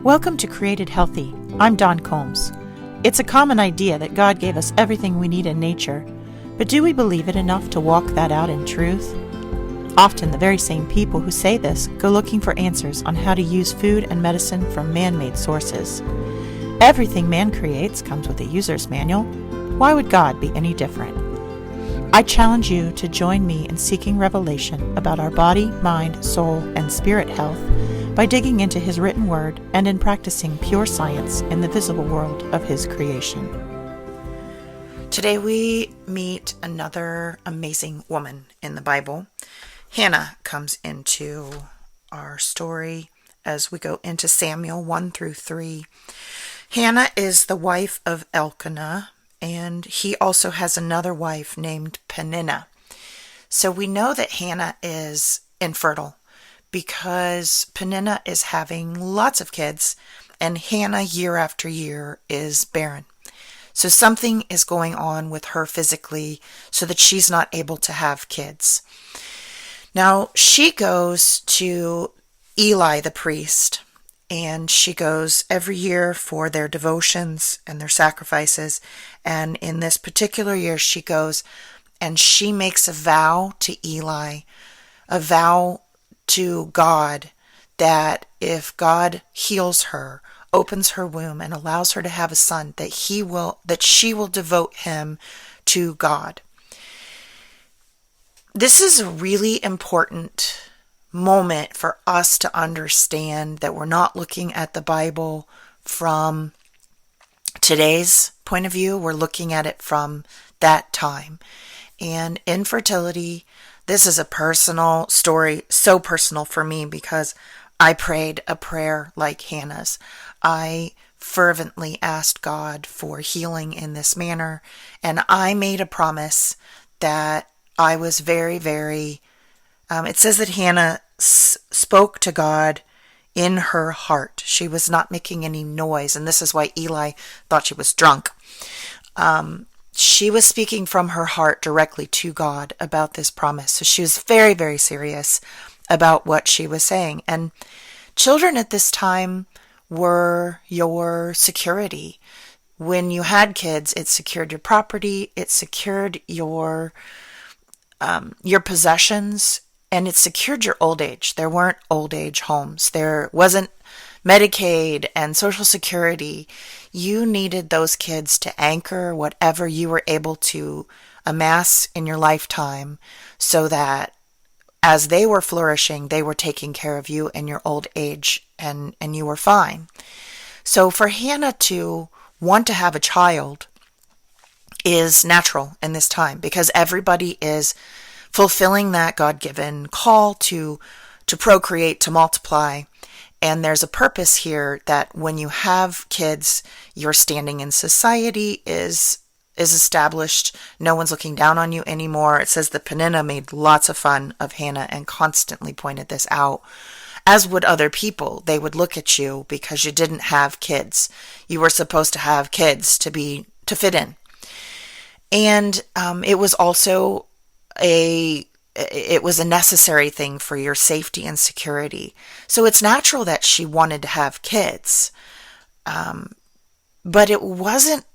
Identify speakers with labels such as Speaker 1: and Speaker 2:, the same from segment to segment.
Speaker 1: Welcome to Created Healthy. I'm Dawn Combs. It's a common idea that God gave us everything we need in nature, but do we believe it enough to walk that out in truth? Often the very same people who say this go looking for answers on how to use food and medicine from man-made sources. Everything man creates comes with a user's manual. Why would God be any different? I challenge you to join me in seeking revelation about our body, mind, soul, and spirit health by digging into His written word and in practicing pure science in the visible world of His creation. Today we meet another amazing woman in the Bible. Hannah comes into our story as we go into Samuel 1 through 3. Hannah is the wife of Elkanah, and he also has another wife named Peninnah. So we know that Hannah is infertile because Peninnah is having lots of kids, and Hannah year after year is barren. So something is going on with her physically so that she's not able to have kids. Now, she goes to Eli the priest, and she goes every year for their devotions and their sacrifices. And in this particular year, she goes and she makes a vow to Eli, a vow to God, that if God heals her, opens her womb, and allows her to have a son, that she will devote him to God. This is a really important moment for us to understand that we're not looking at the Bible from today's point of view. We're looking at it from that time. And infertility, this is a personal story, so personal for me because I prayed a prayer like Hannah's. I fervently asked God for healing in this manner, and I made a promise that I was very, very, it says that Hannah spoke to God in her heart. She was not making any noise, and this is why Eli thought she was drunk. She was speaking from her heart directly to God about this promise. So she was very, very serious about what she was saying. And children at this time were your security. When you had kids, it secured your property, it secured your possessions, and it secured your old age. There weren't old age homes. There wasn't Medicaid and Social Security. You needed those kids to anchor whatever you were able to amass in your lifetime so that as they were flourishing, they were taking care of you in your old age and you were fine. So for Hannah to want to have a child is natural in this time because everybody is fulfilling that God-given call to procreate, to multiply. And there's a purpose here that when you have kids, your standing in society is established. No one's looking down on you anymore. It says that Peninnah made lots of fun of Hannah and constantly pointed this out, as would other people. They would look at you because you didn't have kids. You were supposed to have kids to fit in. And it was also a necessary thing for your safety and security. So it's natural that she wanted to have kids. But it wasn't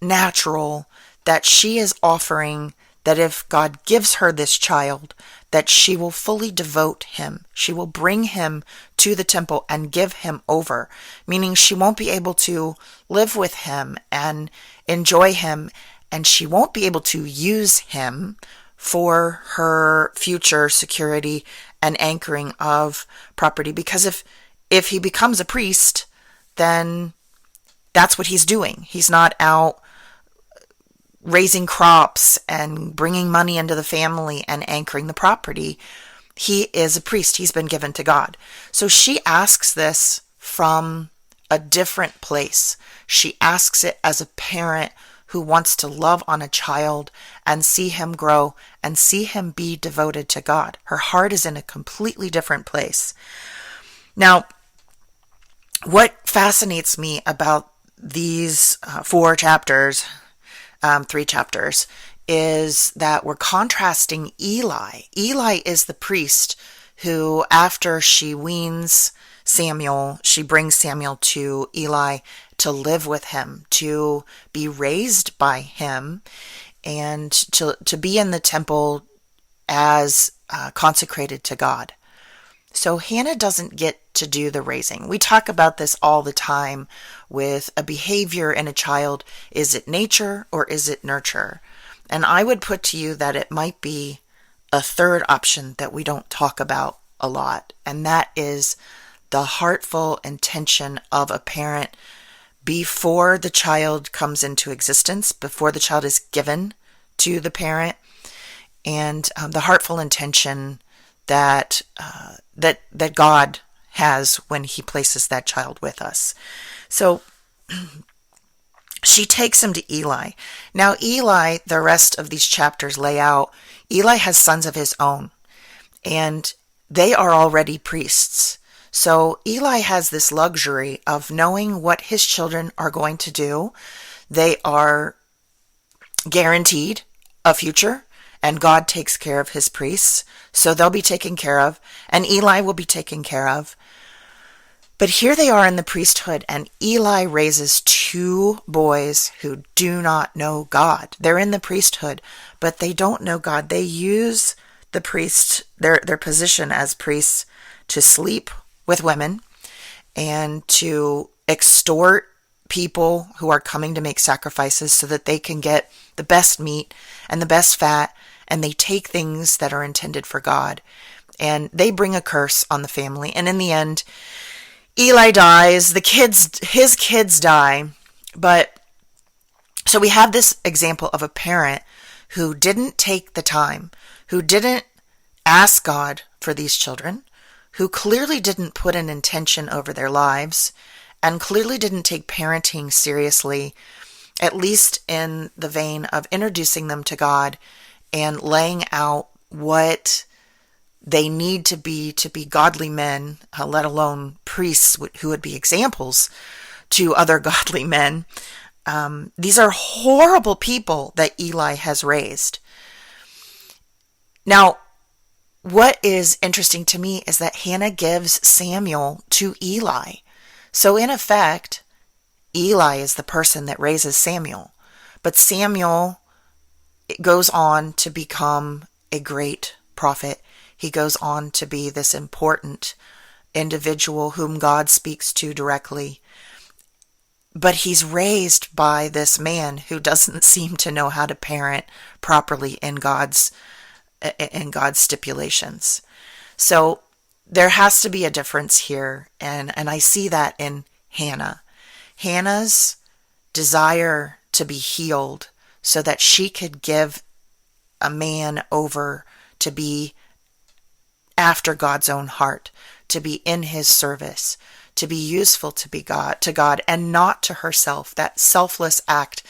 Speaker 1: natural that she is offering that if God gives her this child, that she will fully devote him. She will bring him to the temple and give him over, meaning she won't be able to live with him and enjoy him, and she won't be able to use him for her future security and anchoring of property. Because if he becomes a priest, then that's what he's doing. He's not out raising crops and bringing money into the family and anchoring the property. He is a priest. He's been given to God. So she asks this from a different place. She asks it as a parent who wants to love on a child and see him grow and see him be devoted to God. Her heart is in a completely different place. Now, what fascinates me about these 4 chapters, 3 chapters, is that we're contrasting Eli. Eli is the priest who, after she weans
Speaker 2: Samuel, she brings Samuel to Eli to live with him, to be raised by him, and to be in the temple as consecrated to God. So Hannah doesn't get to do the raising. We talk about this all the time with a behavior in a child. Is it nature or is it nurture? And I would put to you that it might be a third option that we don't talk about a lot, and that is the heartful intention of a parent before the child comes into existence, before the child is given to the parent, and the heartful intention that that God has when He places that child with us. So she takes him to Eli. Now Eli, the rest of these chapters lay out, Eli has sons of his own, and they are already priests. So Eli has this luxury of knowing what his children are going to do. They are guaranteed a future, and God takes care of his priests, so they'll be taken care of, and Eli will be taken care of. But here they are in the priesthood, and Eli raises two boys who do not know God. They're in the priesthood, but they don't know God. They use the priest, their position as priests, to sleep with women and to extort people who are coming to make sacrifices so that they can get the best meat and the best fat, and they take things that are intended for God, and they bring a curse on the family. And in the end, Eli dies, his kids die. But so we have this example of a parent who didn't take the time, who didn't ask God for these children, who clearly didn't put an intention over their lives, and clearly didn't take parenting seriously, at least in the vein of introducing them to God and laying out what they need to be godly men, let alone priests who would be examples to other godly men. These are horrible people that Eli has raised. Now, what is interesting to me is that Hannah gives Samuel to Eli. So in effect, Eli is the person that raises Samuel. But Samuel goes on to become a great prophet. He goes on to be this important individual whom God speaks to directly. But he's raised by this man who doesn't seem to know how to parent properly in God's stipulations. So there has to be a difference here, and I see that in Hannah. Hannah's desire to be healed so that she could give a man over to be after God's own heart, to be in his service, to be useful to God and not to herself. That selfless act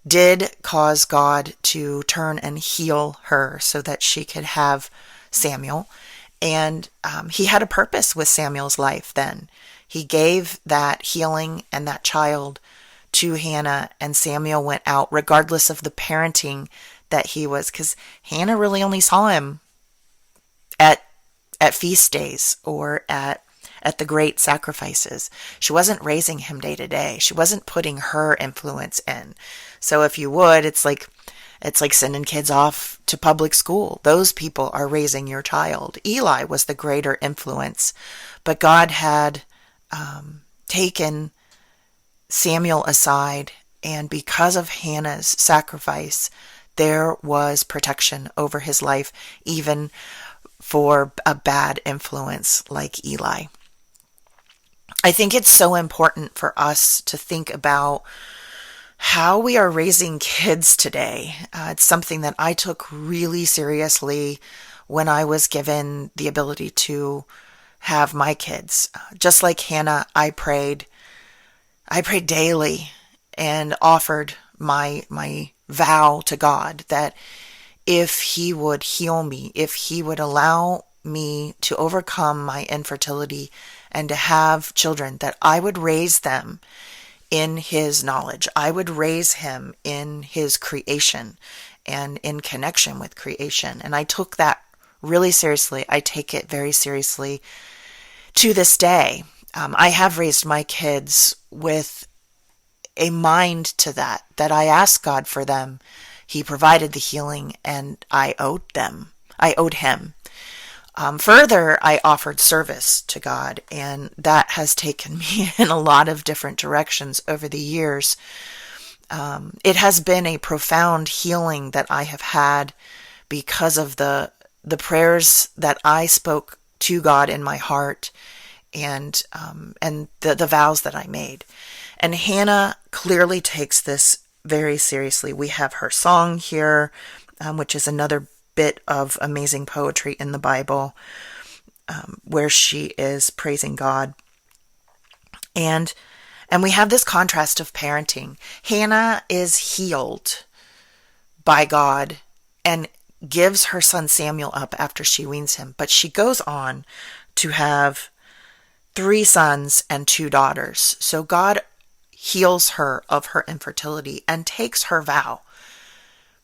Speaker 2: did cause God to turn and heal her so that she could have Samuel. And he had a purpose with Samuel's life then. He gave that healing and that child to Hannah, and Samuel went out regardless of the parenting that he was, because Hannah really only saw him at feast days or at the great sacrifices. She wasn't raising him day to day. She wasn't putting her influence in. So if you would, it's like sending kids off to public school. Those people are raising your child. Eli was the greater influence, but God had taken Samuel aside, and because of Hannah's sacrifice, there was protection over his life, even for a bad influence like Eli. I think it's so important for us to think about how we are raising kids today. It's something that I took really seriously when I was given the ability to have my kids. Just like Hannah, I prayed daily and offered my vow to God that if he would heal me, if he would allow me to overcome my infertility and to have children, that I would raise them in his knowledge. I would raise him in his creation and in connection with creation. And I took that really seriously. I take it very seriously. to this day, I have raised my kids with a mind to that I asked God for them. He provided the healing, and I owed him. Further, I offered service to God, and that has taken me in a lot of different directions over the years. It has been a profound healing that I have had because of the prayers that I spoke to God in my heart, and the vows that I made. And Hannah clearly takes this very seriously. We have her song here, which is another bit of amazing poetry in the Bible, where she is praising God. And we have this contrast of parenting. Hannah is healed by God and gives her son Samuel up after she weans him, but she goes on to have 3 sons and 2 daughters. So God heals her of her infertility and takes her vow.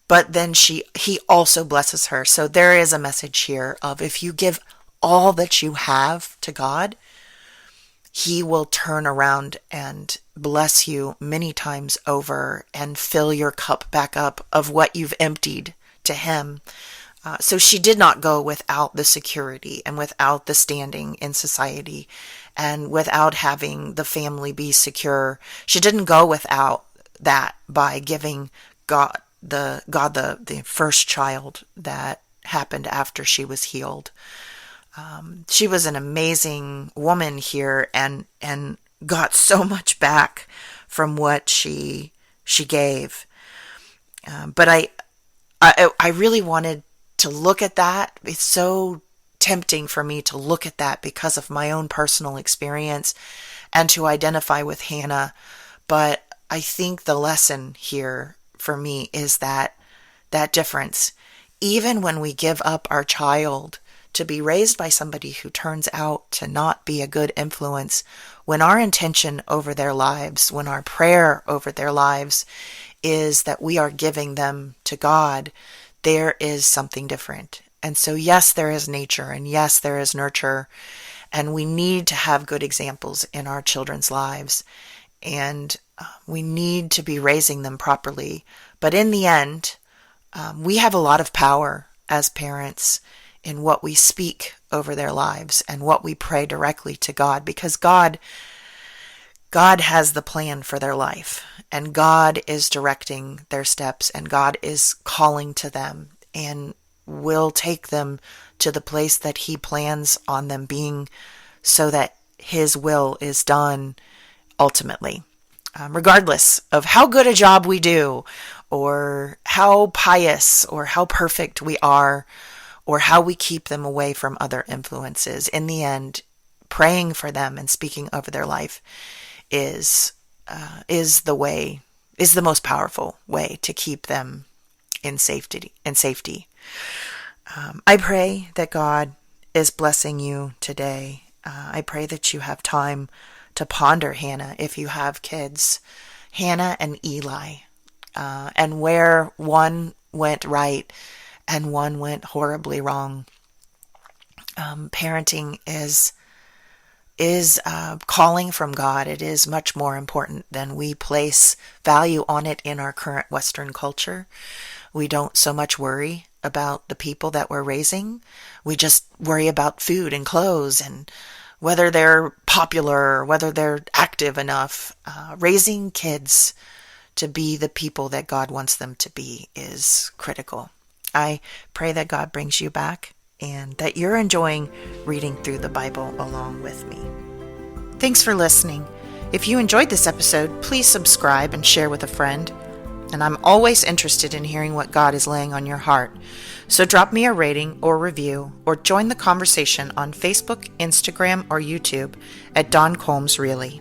Speaker 2: But then he also blesses her. So there is a message here of, if you give all that you have to God, He will turn around and bless you many times over and fill your cup back up of what you've emptied to Him. So she did not go without the security and without the standing in society and without having the family be secure. She didn't go without that by giving God the first child that happened after she was healed. She was an amazing woman here and got so much back from what she gave. But I really wanted to look at that. It's so tempting for me to look at that because of my own personal experience and to identify with Hannah. But I think the lesson here for me is that difference. Even when we give up our child to be raised by somebody who turns out to not be a good influence, when our intention over their lives, when our prayer over their lives is that we are giving them to God, there is something different. And so yes, there is nature, and yes, there is nurture, and we need to have good examples in our children's lives, and we need to be raising them properly. But in the end, we have a lot of power as parents in what we speak over their lives and what we pray directly to God, because God has the plan for their life, and God is directing their steps, and God is calling to them and will take them to the place that He plans on them being, so that His will is done ultimately. Regardless of how good a job we do, or how pious or how perfect we are, or how we keep them away from other influences, in the end, praying for them and speaking over their life is the most powerful way to keep them in safety. I pray that God is blessing you today. I pray that you have time to ponder Hannah, if you have kids, Hannah and Eli, and where one went right and one went horribly wrong. Parenting is calling from God. It is much more important than we place value on it in our current Western culture. We don't so much worry about the people that we're raising. We just worry about food and clothes and whether they're popular, whether they're active enough. Raising kids to be the people that God wants them to be is critical. I pray that God brings you back and that you're enjoying reading through the Bible along with me. Thanks for listening. If you enjoyed this episode, please subscribe and share with a friend. And I'm always interested in hearing what God is laying on your heart. So drop me a rating or review, or join the conversation on Facebook, Instagram, or YouTube at Dawn Combs Really.